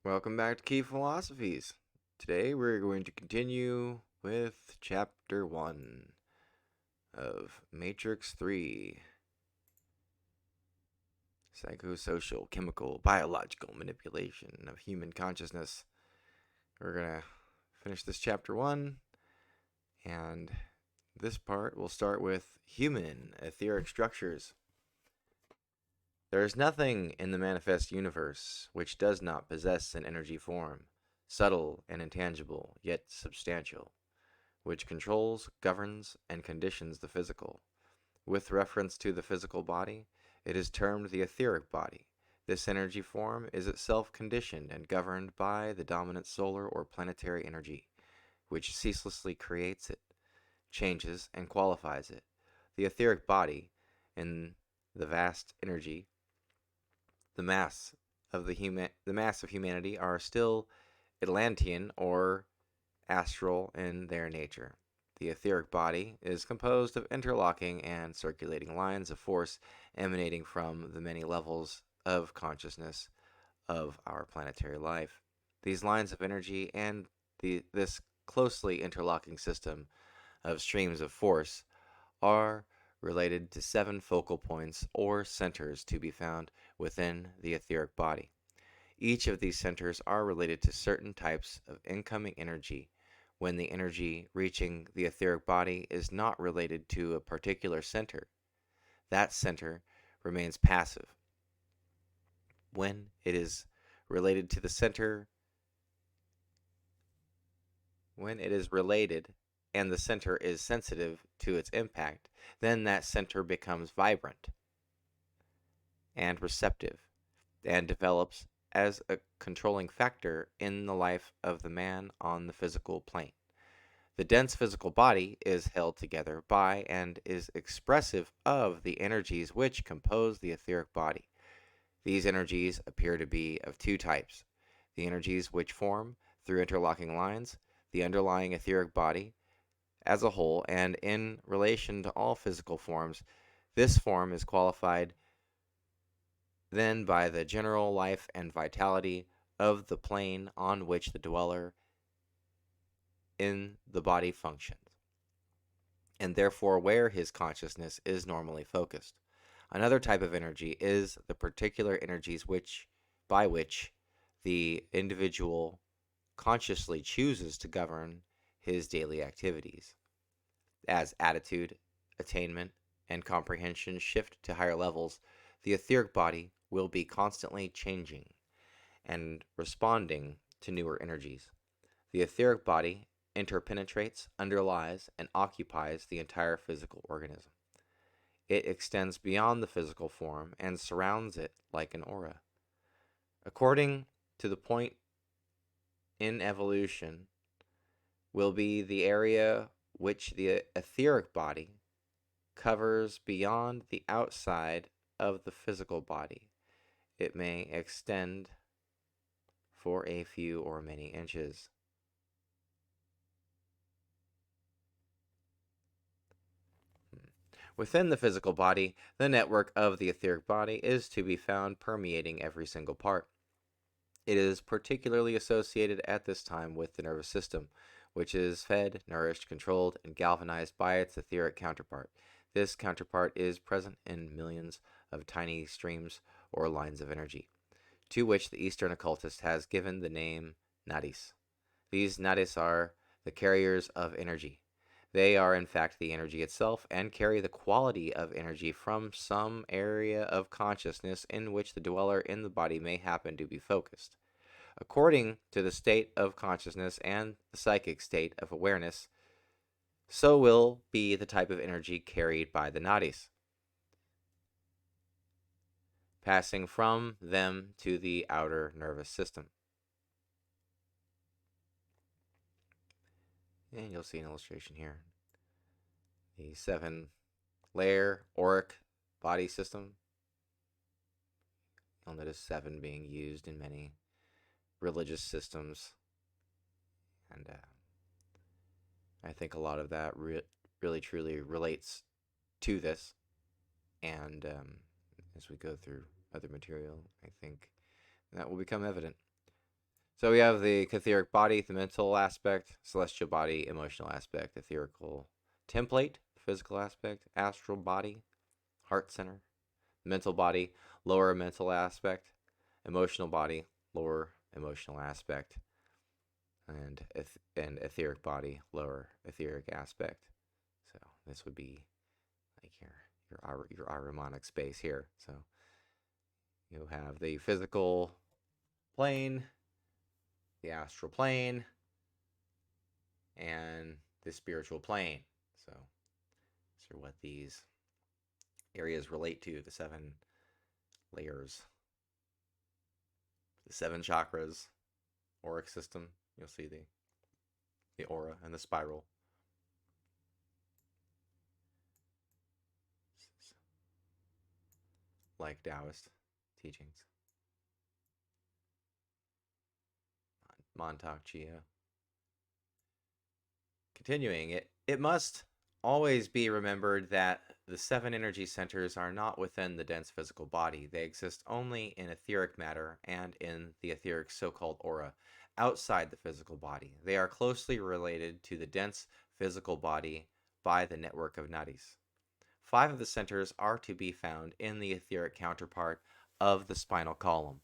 Welcome back to Key Philosophies. Today we're going to continue with Chapter 1 of Matrix 3 Psychosocial, Chemical, Biological Manipulation of Human Consciousness. We're going to finish this Chapter 1, and this part will start with human etheric structures. There is nothing in the manifest universe which does not possess an energy form, subtle and intangible, yet substantial, which controls, governs, and conditions the physical. With reference to the physical body, it is termed the etheric body. This energy form is itself conditioned and governed by the dominant solar or planetary energy, which ceaselessly creates it, changes, and qualifies it. The etheric body, in the vast energy, the mass of humanity are still Atlantean or astral in their nature. The etheric body is composed of interlocking and circulating lines of force emanating from the many levels of consciousness of our planetary life. These lines of energy and this closely interlocking system of streams of force are related to 7 focal points or centers to be found within the etheric body. Each of these centers are related to certain types of incoming energy when the energy reaching the etheric body is not related to a particular center. That center remains passive. When it is related to the center, when it is related and the center is sensitive to its impact, then that center becomes vibrant and receptive and develops as a controlling factor in the life of the man on the physical plane. The dense physical body is held together by and is expressive of the energies which compose the etheric body. These energies appear to be of 2 types: the energies which form through interlocking lines, the underlying etheric body as a whole, and in relation to all physical forms, this form is qualified then by the general life and vitality of the plane on which the dweller in the body functions, and therefore where his consciousness is normally focused. Another type of energy is the particular energies by which the individual consciously chooses to govern his daily activities. As attitude, attainment, and comprehension shift to higher levels, the etheric body will be constantly changing and responding to newer energies. The etheric body interpenetrates, underlies, and occupies the entire physical organism. It extends beyond the physical form and surrounds it like an aura. According to the point in evolution, will be the area which the etheric body covers beyond the outside of the physical body. It may extend for a few or many inches. Within the physical body, the network of the etheric body is to be found permeating every single part. It is particularly associated at this time with the nervous system, which is fed, nourished, controlled, and galvanized by its etheric counterpart. This counterpart is present in millions of tiny streams or lines of energy, to which the Eastern occultist has given the name nadis. These nadis are the carriers of energy. They are in fact the energy itself and carry the quality of energy from some area of consciousness in which the dweller in the body may happen to be focused. According to the state of consciousness and the psychic state of awareness, so will be the type of energy carried by the nadis, passing from them to the outer nervous system. And you'll see an illustration here. The 7-layer auric body system. You'll notice 7 being used in many religious systems. And I think a lot of that really truly relates to this. And as we go through other material, I think that will become evident. So we have the etheric body, the mental aspect, celestial body, emotional aspect, etherical template, physical aspect, astral body, heart center, mental body, lower mental aspect, emotional body, lower emotional aspect, and etheric body, lower etheric aspect. So this would be like your harmonic space here. So you have the physical plane, the astral plane, and the spiritual plane. So these are what these areas relate to, the 7 layers, the 7 chakras, auric system. You'll see the aura and the spiral. Like Taoist teachings. Montauk Chia. Continuing, it must always be remembered that the 7 energy centers are not within the dense physical body. They exist only in etheric matter and in the etheric so-called aura, outside the physical body. They are closely related to the dense physical body by the network of nadis. 5 of the centers are to be found in the etheric counterpart of the spinal column,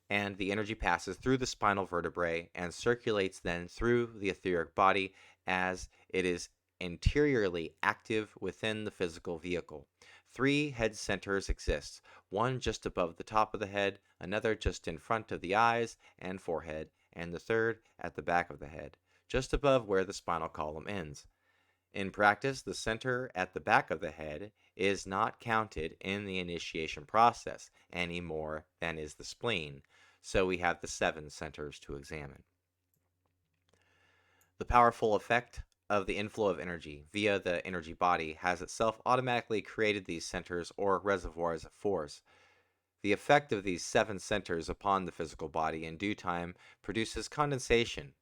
and the energy passes through the spinal vertebrae and circulates then through the etheric body as it is interiorly active within the physical vehicle. 3 head centers exist, one just above the top of the head, another just in front of the eyes and forehead, and the third at the back of the head, just above where the spinal column ends. In practice, the center at the back of the head is not counted in the initiation process any more than is the spleen, so we have the 7 centers to examine. The powerful effect of the inflow of energy via the energy body has itself automatically created these centers or reservoirs of force. The effect of these 7 centers upon the physical body in due time produces condensation,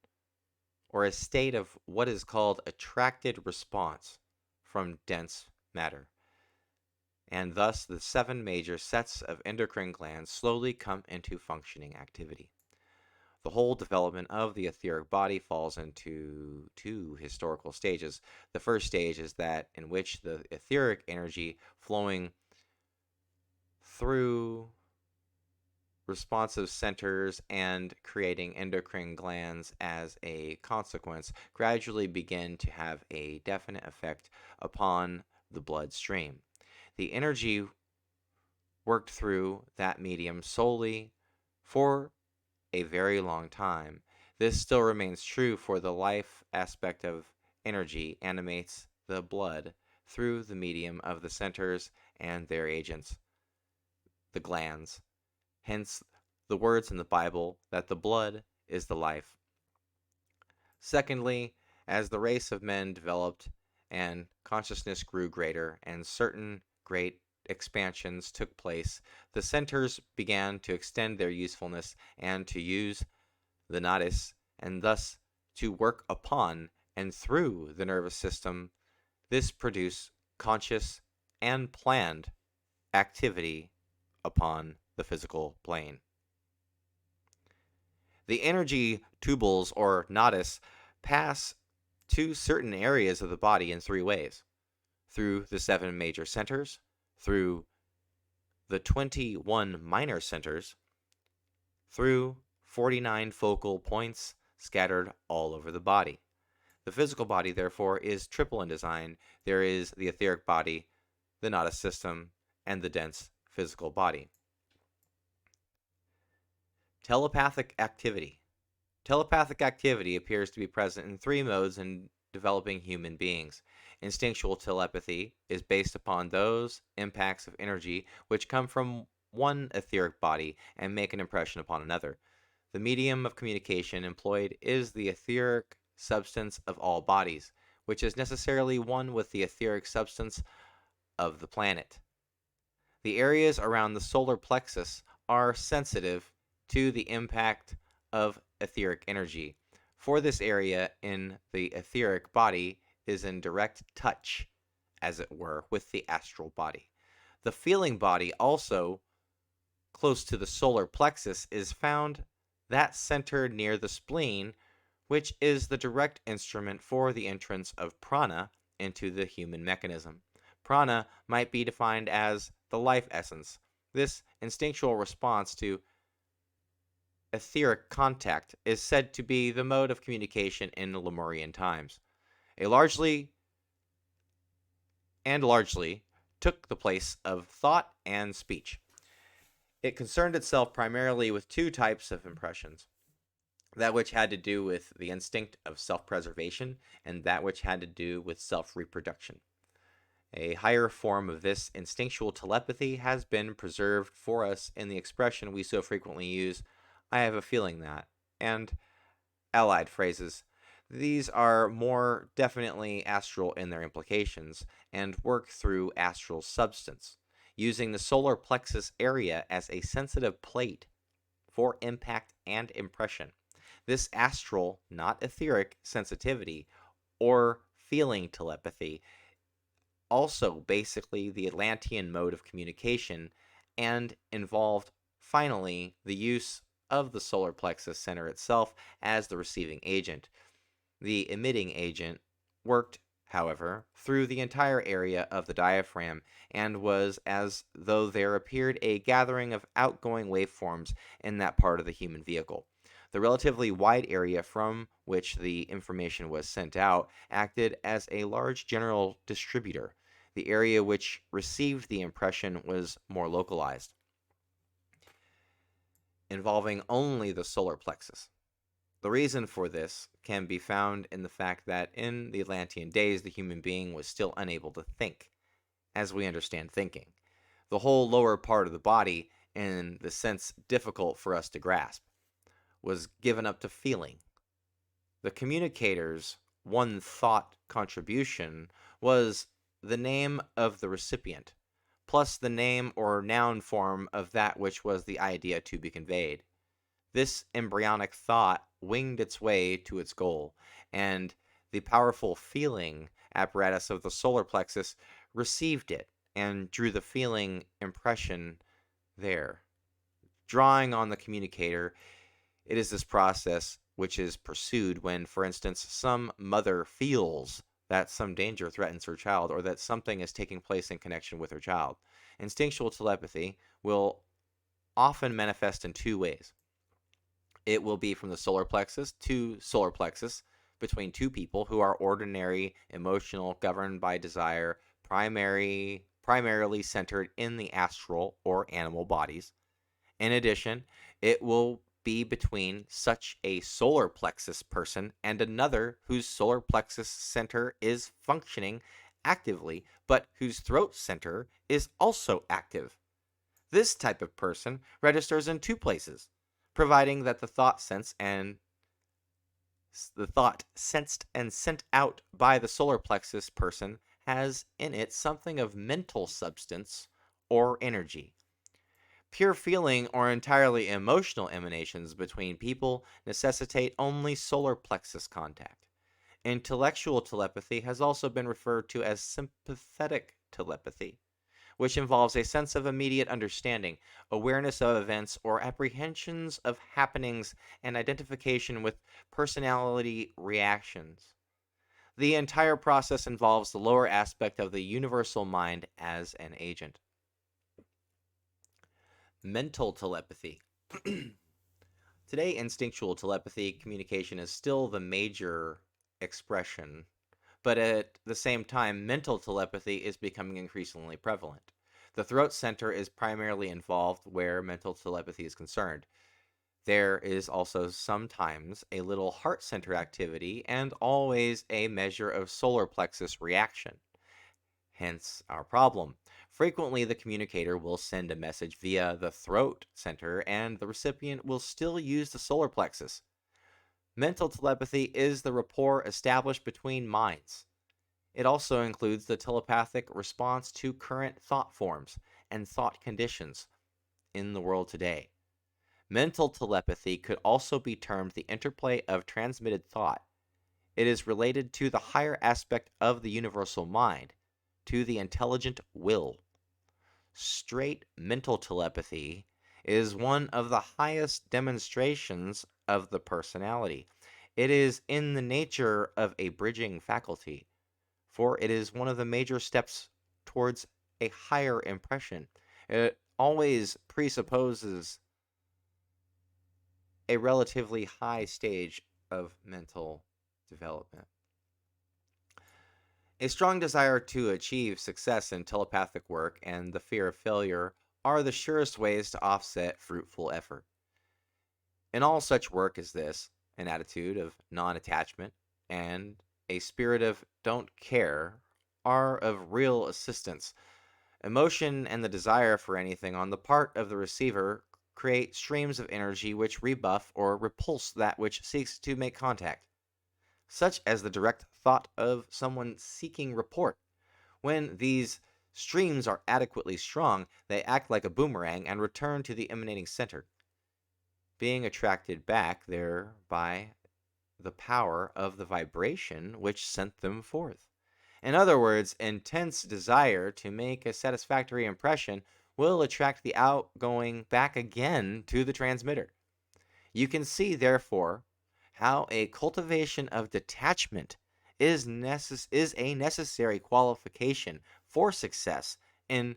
or a state of what is called attracted response from dense matter. And thus the 7 major sets of endocrine glands slowly come into functioning activity. The whole development of the etheric body falls into 2 historical stages. The first stage is that in which the etheric energy flowing through responsive centers and creating endocrine glands as a consequence gradually begin to have a definite effect upon the bloodstream. The energy worked through that medium solely for a very long time. This still remains true for the life aspect of energy animates the blood through the medium of the centers and their agents, the glands. Hence, the words in the Bible that the blood is the life. Secondly, as the race of men developed and consciousness grew greater and certain great expansions took place, the centers began to extend their usefulness and to use the nadis, and thus to work upon and through the nervous system. This produced conscious and planned activity upon the physical plane. The energy tubules or nadis pass to certain areas of the body in 3 ways: through the 7 major centers, through the 21 minor centers, through 49 focal points scattered all over the body. The physical body, therefore, is triple in design. There is the etheric body, the nadis system, and the dense physical body. Telepathic activity. Telepathic activity appears to be present in 3 modes in developing human beings. Instinctual telepathy is based upon those impacts of energy which come from one etheric body and make an impression upon another. The medium of communication employed is the etheric substance of all bodies, which is necessarily one with the etheric substance of the planet. The areas around the solar plexus are sensitive to the impact of etheric energy, for this area in the etheric body is in direct touch, as it were, with the astral body. The feeling body, also close to the solar plexus, is found that center near the spleen, which is the direct instrument for the entrance of prana into the human mechanism. Prana might be defined as the life essence. This instinctual response to etheric contact is said to be the mode of communication in Lemurian times. A largely took the place of thought and speech. It concerned itself primarily with two types of impressions: that which had to do with the instinct of self-preservation and that which had to do with self-reproduction. A higher form of this instinctual telepathy has been preserved for us in the expression we so frequently use, "I have a feeling that," and allied phrases. These are more definitely astral in their implications and work through astral substance, using the solar plexus area as a sensitive plate for impact and impression. This astral, not etheric, sensitivity or feeling telepathy, also basically the Atlantean mode of communication, and involved, finally, the use of the solar plexus center itself as the receiving agent. The emitting agent worked, however, through the entire area of the diaphragm and was as though there appeared a gathering of outgoing waveforms in that part of the human vehicle. The relatively wide area from which the information was sent out acted as a large general distributor. The area which received the impression was more localized, involving only the solar plexus. The reason for this can be found in the fact that in the Atlantean days, the human being was still unable to think, as we understand thinking. The whole lower part of the body, in the sense difficult for us to grasp, was given up to feeling. The communicator's one thought contribution was the name of the recipient, plus the name or noun form of that which was the idea to be conveyed. This embryonic thought winged its way to its goal, and the powerful feeling apparatus of the solar plexus received it and drew the feeling impression there. Drawing on the communicator, it is this process which is pursued when, for instance, some mother feels that some danger threatens her child or that something is taking place in connection with her child. Instinctual telepathy will often manifest in two ways. It will be from the solar plexus to solar plexus between two people who are ordinary, emotional, governed by desire, primarily centered in the astral or animal bodies. In addition, it will be between such a solar plexus person and another whose solar plexus center is functioning actively, but whose throat center is also active. This type of person registers in two places, providing that the thought sensed and sent out by the solar plexus person has in it something of mental substance or energy. Pure feeling or entirely emotional emanations between people necessitate only solar plexus contact. Intellectual telepathy has also been referred to as sympathetic telepathy, which involves a sense of immediate understanding, awareness of events or apprehensions of happenings, and identification with personality reactions. The entire process involves the lower aspect of the universal mind as an agent. Mental telepathy. Today, instinctual telepathy communication is still the major expression, but at the same time, mental telepathy is becoming increasingly prevalent. The throat center is primarily involved where mental telepathy is concerned. There is also sometimes a little heart center activity and always a measure of solar plexus reaction. Hence our problem. Frequently, the communicator will send a message via the throat center, and the recipient will still use the solar plexus. Mental telepathy is the rapport established between minds. It also includes the telepathic response to current thought forms and thought conditions in the world today. Mental telepathy could also be termed the interplay of transmitted thought. It is related to the higher aspect of the universal mind, to the intelligent will. Straight mental telepathy is one of the highest demonstrations of the personality. It is in the nature of a bridging faculty, for it is one of the major steps towards a higher impression. It always presupposes a relatively high stage of mental development. A strong desire to achieve success in telepathic work and the fear of failure are the surest ways to offset fruitful effort. In all such work as this, an attitude of non attachment and a spirit of don't care are of real assistance. Emotion and the desire for anything on the part of the receiver create streams of energy which rebuff or repulse that which seeks to make contact, such as the direct thought of someone seeking rapport. When these streams are adequately strong, they act like a boomerang and return to the emanating center, being attracted back there by the power of the vibration which sent them forth. In other words, intense desire to make a satisfactory impression will attract the outgoing back again to the transmitter. You can see, therefore, how a cultivation of detachment is a necessary qualification for success in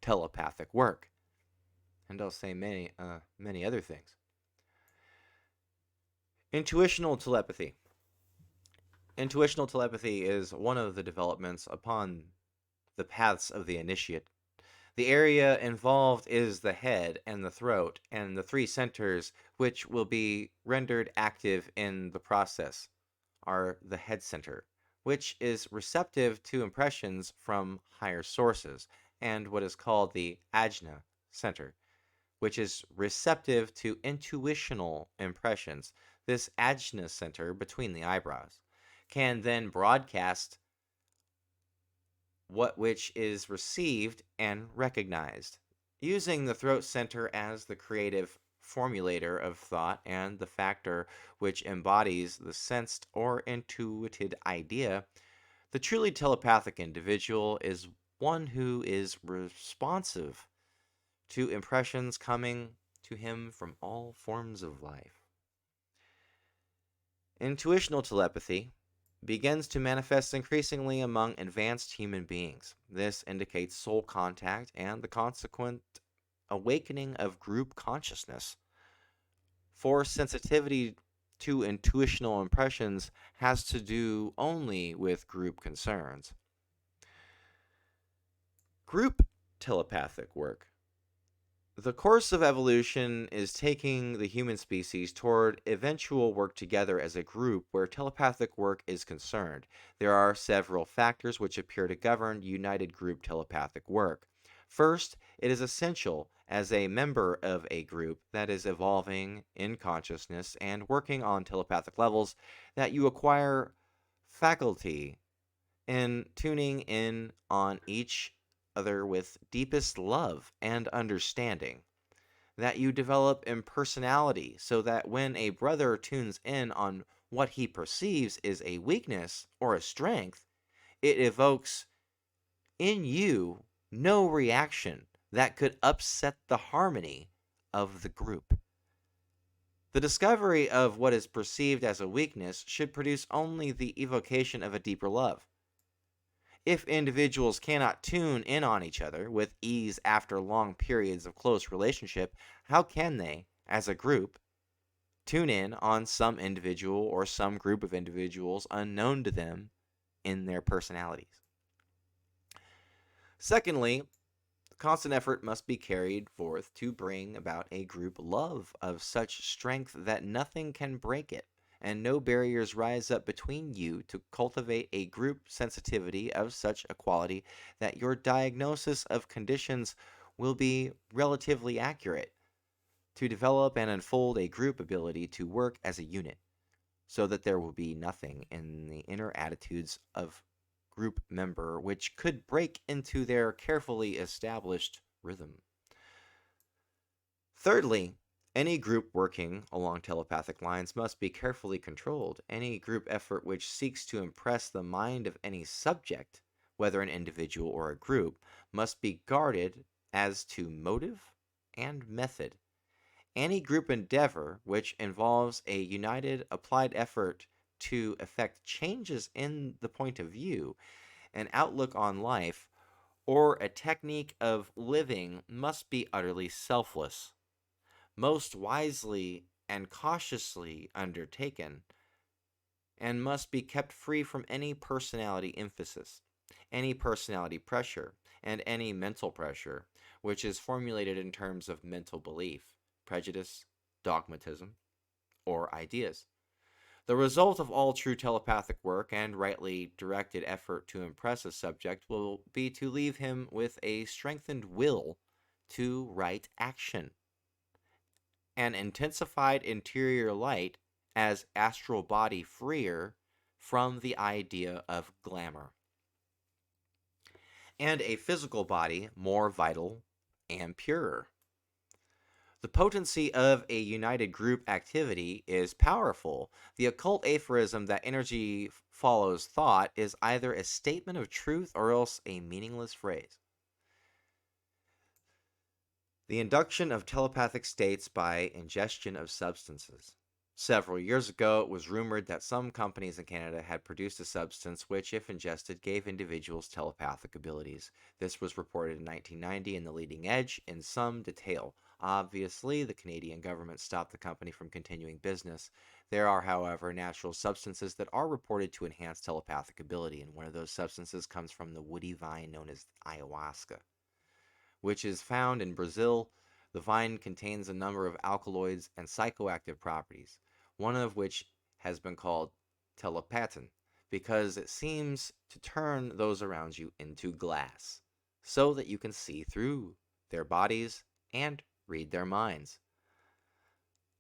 telepathic work. And I'll say many other things. Intuitional telepathy. Intuitional telepathy is one of the developments upon the paths of the initiate. The area involved is the head and the throat, and the three centers which will be rendered active in the process are the head center, which is receptive to impressions from higher sources, and what is called the ajna center, which is receptive to intuitional impressions. This ajna center between the eyebrows can then broadcast what which is received and recognized, using the throat center as the creative formulator of thought and the factor which embodies the sensed or intuited idea. The truly telepathic individual is one who is responsive to impressions coming to him from all forms of life. Intuitional telepathy begins to manifest increasingly among advanced human beings. This indicates soul contact and the consequent awakening of group consciousness. For sensitivity to intuitional impressions has to do only with group concerns. Group telepathic work. The course of evolution is taking the human species toward eventual work together as a group where telepathic work is concerned. There are several factors which appear to govern united group telepathic work. First, it is essential as a member of a group that is evolving in consciousness and working on telepathic levels that you acquire faculty in tuning in on each other with deepest love and understanding, that you develop impersonality so that when a brother tunes in on what he perceives is a weakness or a strength, it evokes in you no reaction that could upset the harmony of the group. The discovery of what is perceived as a weakness should produce only the evocation of a deeper love. If individuals cannot tune in on each other with ease after long periods of close relationship, how can they, as a group, tune in on some individual or some group of individuals unknown to them in their personalities? Secondly, constant effort must be carried forth to bring about a group love of such strength that nothing can break it, and no barriers rise up between you to cultivate a group sensitivity of such a quality that your diagnosis of conditions will be relatively accurate, to develop and unfold a group ability to work as a unit, so that there will be nothing in the inner attitudes of group member which could break into their carefully established rhythm. Thirdly, any group working along telepathic lines must be carefully controlled. Any group effort which seeks to impress the mind of any subject, whether an individual or a group, must be guarded as to motive and method. Any group endeavor which involves a united applied effort to effect changes in the point of view, an outlook on life, or a technique of living must be utterly selfless, most wisely and cautiously undertaken, and must be kept free from any personality emphasis, any personality pressure, and any mental pressure, which is formulated in terms of mental belief, prejudice, dogmatism, or ideas. The result of all true telepathic work and rightly directed effort to impress a subject will be to leave him with a strengthened will to right action, an intensified interior light as astral body freer from the idea of glamour, and a physical body more vital and purer. The potency of a united group activity is powerful. The occult aphorism that energy follows thought is either a statement of truth or else a meaningless phrase. The induction of telepathic states by ingestion of substances. Several years ago, it was rumored that some companies in Canada had produced a substance which, if ingested, gave individuals telepathic abilities. This was reported in 1990 in The Leading Edge in some detail. Obviously, the Canadian government stopped the company from continuing business. There are, however, natural substances that are reported to enhance telepathic ability, and one of those substances comes from the woody vine known as ayahuasca, which is found in Brazil. The vine contains a number of alkaloids and psychoactive properties, one of which has been called telepathin, because it seems to turn those around you into glass, so that you can see through their bodies and read their minds.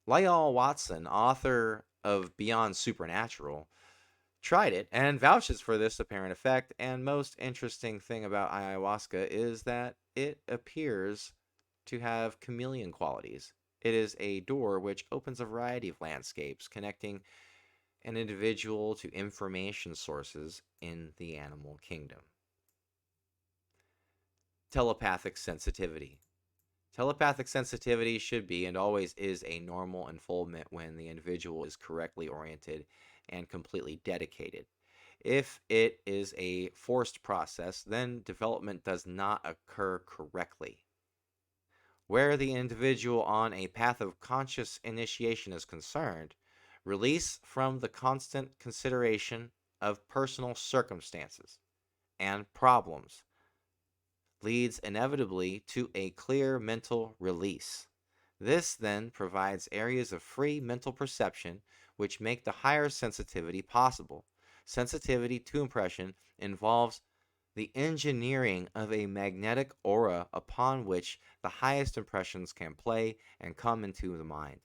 Lyall Watson, author of Beyond Supernatural, tried it and vouches for this apparent effect. And most interesting thing about ayahuasca is that it appears to have chameleon qualities. It is a door which opens a variety of landscapes, connecting an individual to information sources in the animal kingdom. Telepathic sensitivity. Telepathic sensitivity should be and always is a normal unfoldment when the individual is correctly oriented and completely dedicated. If it is a forced process, then development does not occur correctly. Where the individual on a path of conscious initiation is concerned, release from the constant consideration of personal circumstances and problems leads inevitably to a clear mental release. This then provides areas of free mental perception which make the higher sensitivity possible. Sensitivity to impression involves the engineering of a magnetic aura upon which the highest impressions can play and come into the mind.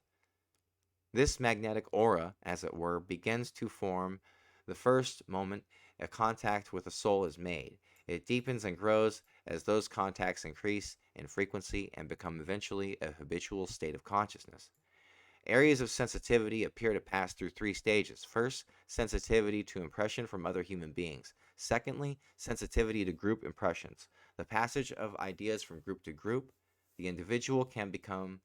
This magnetic aura, as it were, begins to form the first moment a contact with the soul is made. It deepens and grows as those contacts increase in frequency and become eventually a habitual state of consciousness. Areas of sensitivity appear to pass through three stages. First, sensitivity to impression from other human beings. Secondly, sensitivity to group impressions. The passage of ideas from group to group. The individual can become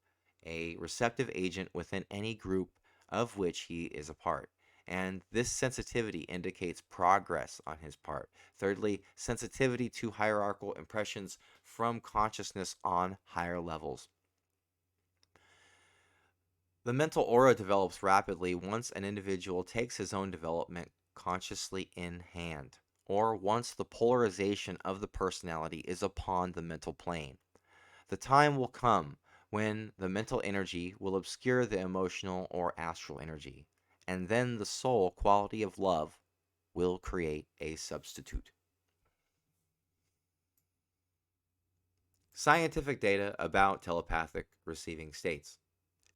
a receptive agent within any group of which he is a part, and this sensitivity indicates progress on his part. Thirdly, sensitivity to hierarchical impressions from consciousness on higher levels. The mental aura develops rapidly once an individual takes his own development consciously in hand, or once the polarization of the personality is upon the mental plane. The time will come when the mental energy will obscure the emotional or astral energy, and then the soul quality of love will create a substitute. Scientific data about telepathic receiving states.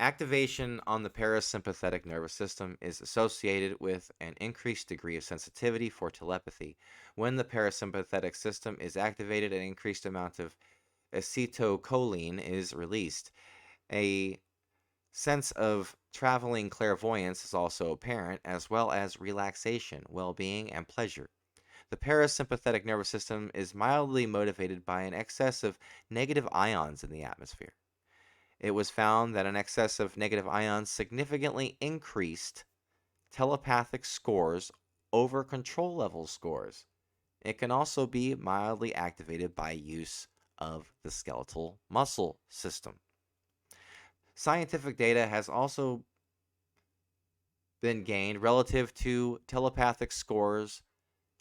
Activation on the parasympathetic nervous system is associated with an increased degree of sensitivity for telepathy. When the parasympathetic system is activated, an increased amount of acetylcholine is released. A sense of traveling clairvoyance is also apparent, as well as relaxation, well being, and pleasure. The parasympathetic nervous system is mildly motivated by an excess of negative ions in the atmosphere. It was found that an excess of negative ions significantly increased telepathic scores over control level scores. It can also be mildly activated by use of the skeletal muscle system. Scientific data has also been gained relative to telepathic scores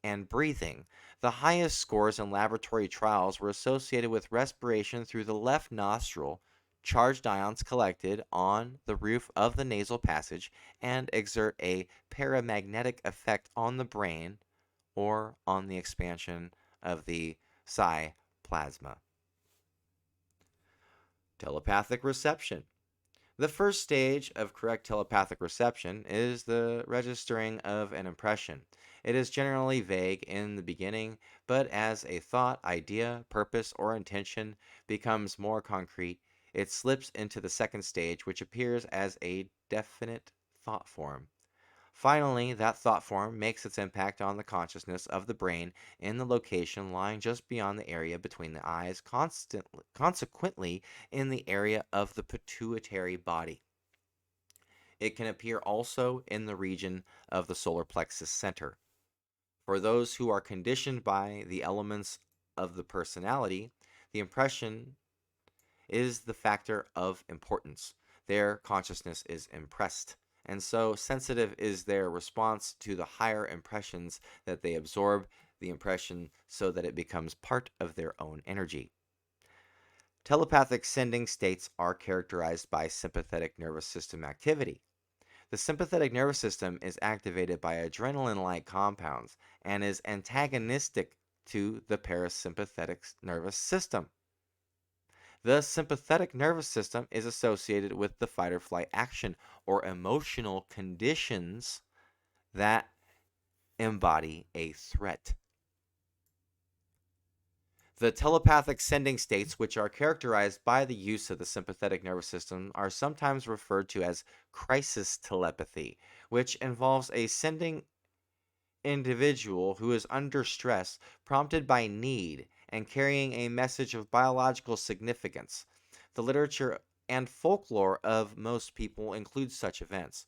and breathing. The highest scores in laboratory trials were associated with respiration through the left nostril, charged ions collected on the roof of the nasal passage, and exert a paramagnetic effect on the brain or on the expansion of the psi plasma. Telepathic reception. The first stage of correct telepathic reception is the registering of an impression. It is generally vague in the beginning, but as a thought, idea, purpose, or intention becomes more concrete, it slips into the second stage, which appears as a definite thought form. Finally, that thought form makes its impact on the consciousness of the brain in the location lying just beyond the area between the eyes, consequently, in the area of the pituitary body. It can appear also in the region of the solar plexus center. For those who are conditioned by the elements of the personality, the impression is the factor of importance. Their consciousness is impressed, and so sensitive is their response to the higher impressions that they absorb the impression so that it becomes part of their own energy. Telepathic sending states are characterized by sympathetic nervous system activity. The sympathetic nervous system is activated by adrenaline like compounds and is antagonistic to the parasympathetic nervous system. The sympathetic nervous system is associated with the fight or flight action or emotional conditions that embody a threat. The telepathic sending states, which are characterized by the use of the sympathetic nervous system, are sometimes referred to as crisis telepathy, which involves a sending individual who is under stress, prompted by need, and carrying a message of biological significance. The literature and folklore of most people include such events.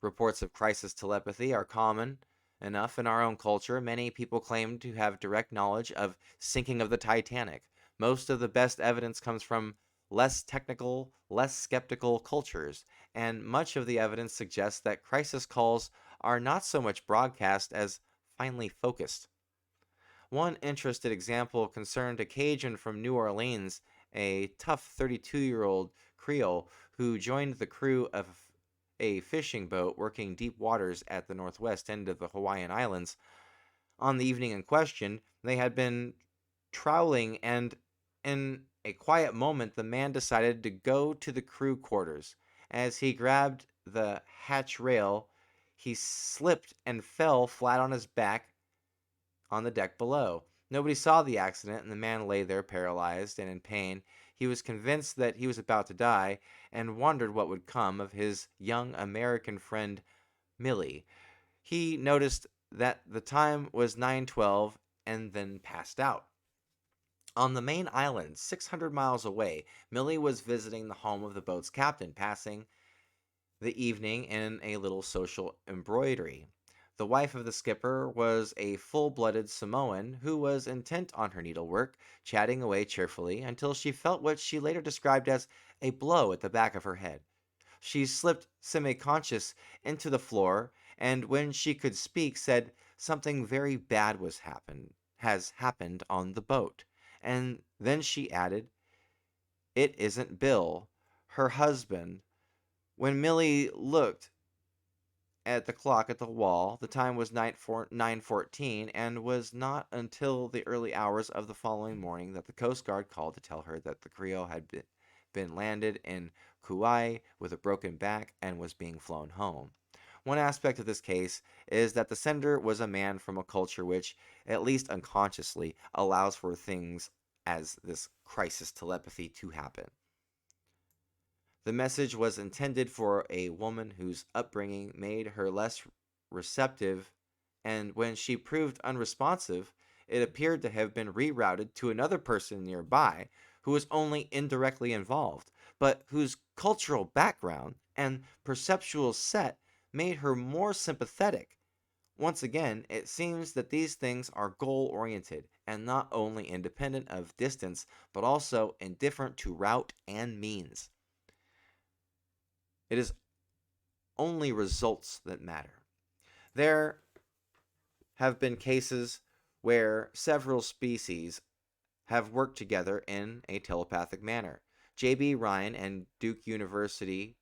Reports of crisis telepathy are common enough in our own culture. Many people claim to have direct knowledge of sinking of the Titanic. Most of the best evidence comes from less technical, less skeptical cultures, and much of the evidence suggests that crisis calls are not so much broadcast as finely focused. One interested example concerned a Cajun from New Orleans, a tough 32-year-old Creole who joined the crew of a fishing boat working deep waters at the northwest end of the Hawaiian Islands. On the evening in question, they had been troweling, and in a quiet moment, the man decided to go to the crew quarters. As he grabbed the hatch rail, he slipped and fell flat on his back on the deck below. Nobody saw the accident, and the man lay there paralyzed and in pain. He was convinced that he was about to die and wondered what would come of his young American friend Millie. He noticed that the time was 9:12 and then passed out. On the main island, 600 miles away, Millie was visiting the home of the boat's captain, passing the evening in a little social embroidery. The wife of the skipper was a full blooded Samoan who was intent on her needlework, chatting away cheerfully until she felt what she later described as a blow at the back of her head. She slipped semi conscious into the floor, and when she could speak, said something very bad has happened on the boat. And then she added, "It isn't Bill, her husband." When Millie looked at the clock at the wall, the time was 9:14, and was not until the early hours of the following morning that the Coast Guard called to tell her that the Creole had been landed in Kauai with a broken back and was being flown home. One aspect of this case is that the sender was a man from a culture which, at least unconsciously, allows for things as this crisis telepathy to happen. The message was intended for a woman whose upbringing made her less receptive, and when she proved unresponsive, it appeared to have been rerouted to another person nearby who was only indirectly involved. but whose cultural background and perceptual set made her more sympathetic. Once again, it seems that these things are goal oriented and not only independent of distance, but also indifferent to route and means. It is only results that matter. There have been cases where several species have worked together in a telepathic manner. J.B. Ryan and Duke University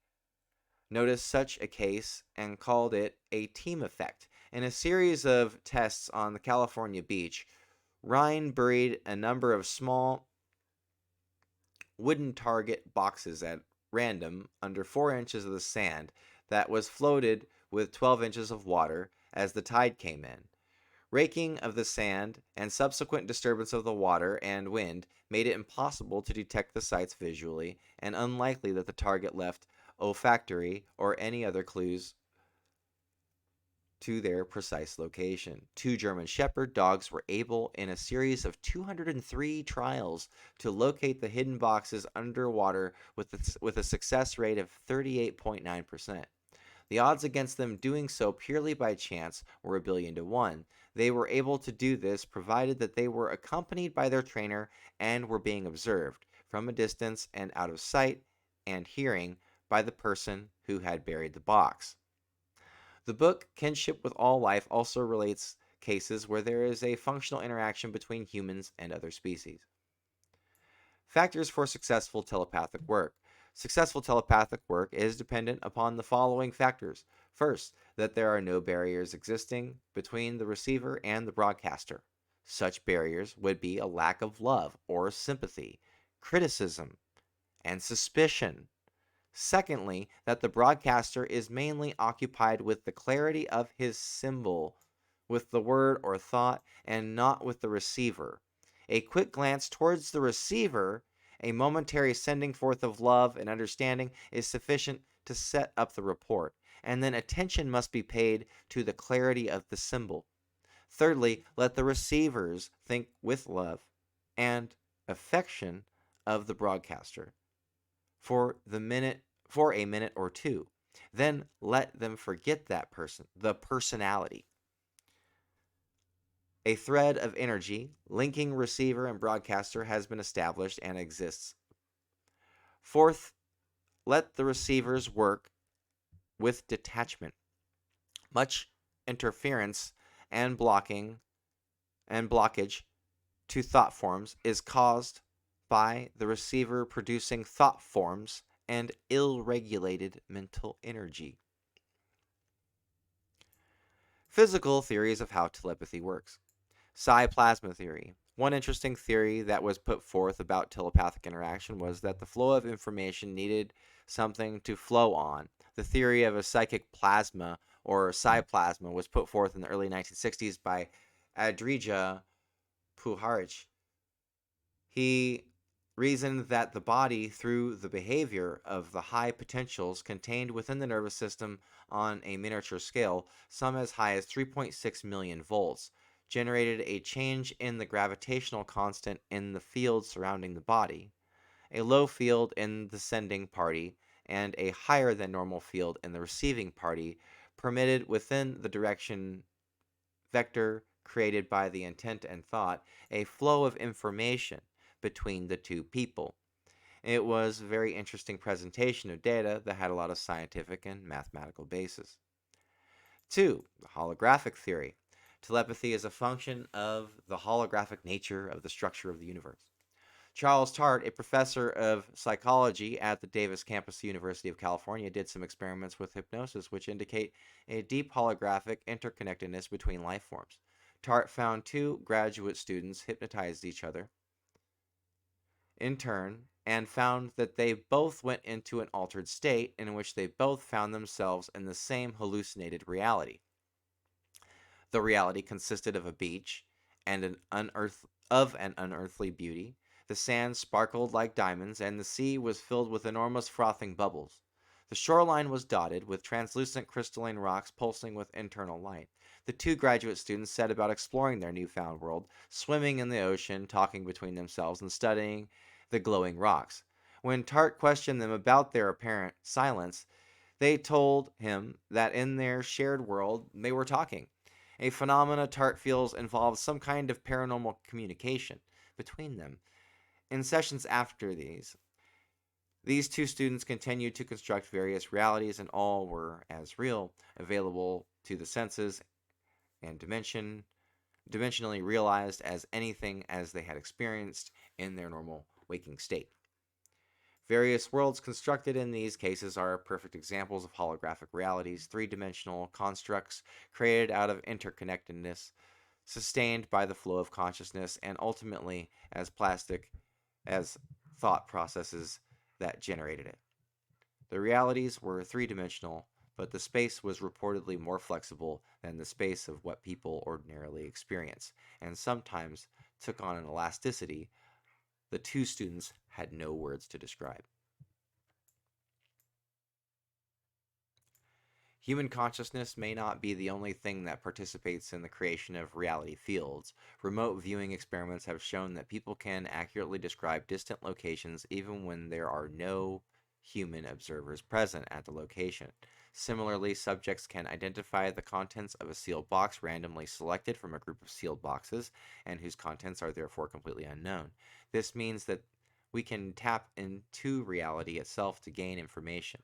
noticed such a case and called it a team effect. In a series of tests on the California beach, Ryan buried a number of small wooden target boxes at random under 4 inches of the sand that was floated with 12 inches of water as the tide came in. Raking of the sand and subsequent disturbance of the water and wind made it impossible to detect the sites visually, and unlikely that the target left olfactory or any other clues to their precise location. 2 German Shepherd dogs were able, in a series of 203 trials, to locate the hidden boxes underwater with a success rate of 38.9%. The odds against them doing so purely by chance were 1,000,000,000 to 1. They were able to do this provided that they were accompanied by their trainer and were being observed from a distance and out of sight and hearing by the person who had buried the box. The book Kinship with All Life also relates cases where there is a functional interaction between humans and other species. Factors for successful telepathic work. Successful telepathic work is dependent upon the following factors. First, that there are no barriers existing between the receiver and the broadcaster. Such barriers would be a lack of love or sympathy, criticism, and suspicion. Secondly, that the broadcaster is mainly occupied with the clarity of his symbol, with the word or thought, and not with the receiver. A quick glance towards the receiver, a momentary sending forth of love and understanding, is sufficient to set up the report, and then attention must be paid to the clarity of the symbol. Thirdly, let the receivers think with love and affection of the broadcaster for a minute or two. Then let them forget that person, the personality. A thread of energy linking receiver and broadcaster has been established and exists. Fourth, let the receivers work with detachment. Much interference and blockage to thought forms is caused by the receiver producing thought forms and ill-regulated mental energy. Physical theories of how telepathy works. Psi-plasma theory. One interesting theory that was put forth about telepathic interaction was that the flow of information needed something to flow on. The theory of a psychic plasma or psi-plasma was put forth in the early 1960s by Adrija Puharich. He reasoned that the body, through the behavior of the high potentials contained within the nervous system on a miniature scale, some as high as 3.6 million volts, generated a change in the gravitational constant in the field surrounding the body, a low field in the sending party, and a higher than normal field in the receiving party, permitted within the direction vector created by the intent and thought a flow of information between the two people. It was a very interesting presentation of data that had a lot of scientific and mathematical basis. 2. The holographic theory. Telepathy is a function of the holographic nature of the structure of the universe. Charles Tart, a professor of psychology at the Davis campus, University of California, did some experiments with hypnosis which indicate a deep holographic interconnectedness between life forms. Tart found 2 graduate students hypnotized each other in turn and found that they both went into an altered state in which they both found themselves in the same hallucinated reality. The reality consisted of a beach and an unearthly beauty. The sand sparkled like diamonds, and the sea was filled with enormous frothing bubbles. The shoreline was dotted with translucent crystalline rocks pulsing with internal light. The 2 graduate students set about exploring their newfound world, swimming in the ocean, talking between themselves, and studying the glowing rocks. When Tart questioned them about their apparent silence, they told him that in their shared world they were talking. A phenomena Tart feels involves some kind of paranormal communication between them. In sessions after these two students continued to construct various realities, and all were as real, available to the senses, and dimensionally realized as anything as they had experienced in their normal waking state. Various worlds constructed in these cases are perfect examples of holographic realities, three-dimensional constructs created out of interconnectedness, sustained by the flow of consciousness, and ultimately as plastic as thought processes that generated it. The realities were three-dimensional, but the space was reportedly more flexible than the space of what people ordinarily experience, and sometimes took on an elasticity the two students had no words to describe. Human consciousness may not be the only thing that participates in the creation of reality fields. Remote viewing experiments have shown that people can accurately describe distant locations even when there are no human observers present at the location. Similarly, subjects can identify the contents of a sealed box randomly selected from a group of sealed boxes and whose contents are therefore completely unknown. This means that we can tap into reality itself to gain information.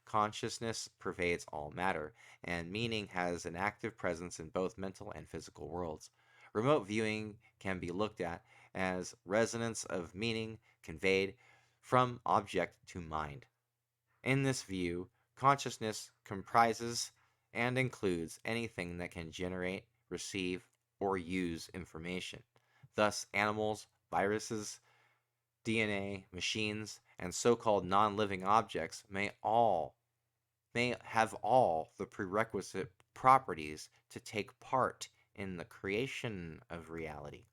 Consciousness pervades all matter, and meaning has an active presence in both mental and physical worlds. Remote viewing can be looked at as resonance of meaning conveyed from object to mind. In this view, consciousness comprises and includes anything that can generate, receive, or use information. Thus, animals, viruses, DNA, machines, and so-called non-living objects may have all the prerequisite properties to take part in the creation of reality.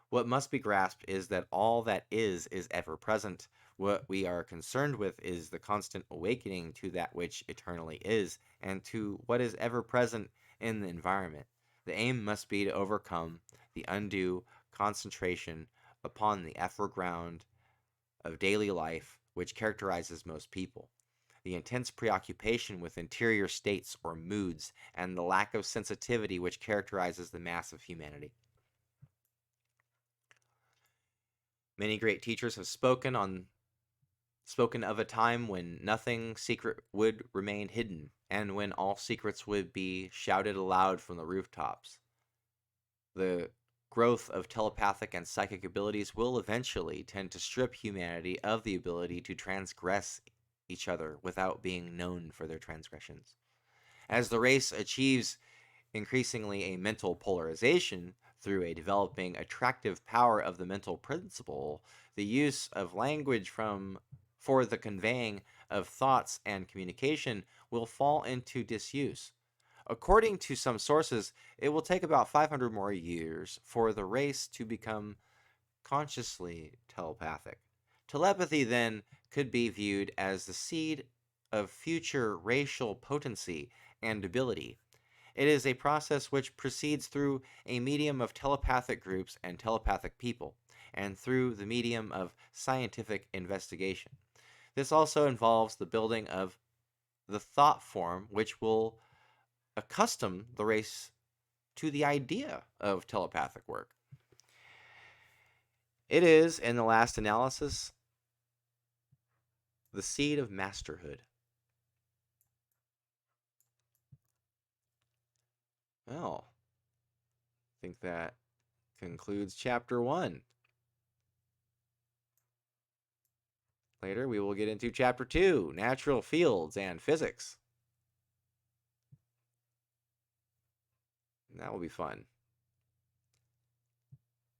What must be grasped is that all that is ever present. What we are concerned with is the constant awakening to that which eternally is, and to what is ever present in the environment. The aim must be to overcome the undue concentration upon the ephemeral ground of daily life which characterizes most people. The intense preoccupation with interior states or moods, and the lack of sensitivity which characterizes the mass of humanity. Many great teachers have spoken of a time when nothing secret would remain hidden, and when all secrets would be shouted aloud from the rooftops. The growth of telepathic and psychic abilities will eventually tend to strip humanity of the ability to transgress each other without being known for their transgressions. As the race achieves increasingly a mental polarization through a developing attractive power of the mental principle, the use of language for the conveying of thoughts and communication will fall into disuse. According to some sources, it will take about 500 more years for the race to become consciously telepathic. Telepathy, then, could be viewed as the seed of future racial potency and ability. It is a process which proceeds through a medium of telepathic groups and telepathic people, and through the medium of scientific investigation. This also involves the building of the thought form which will accustom the race to the idea of telepathic work. It is, in the last analysis, the seed of masterhood. Well, I think that concludes chapter 1. Later, we will get into chapter 2, natural fields and physics. That will be fun.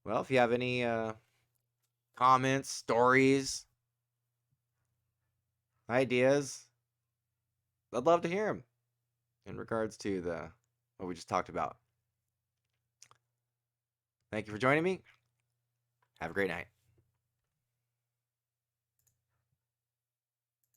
Well, if you have any comments, stories, ideas, I'd love to hear them in regards to what we just talked about. Thank you for joining me. Have a great night.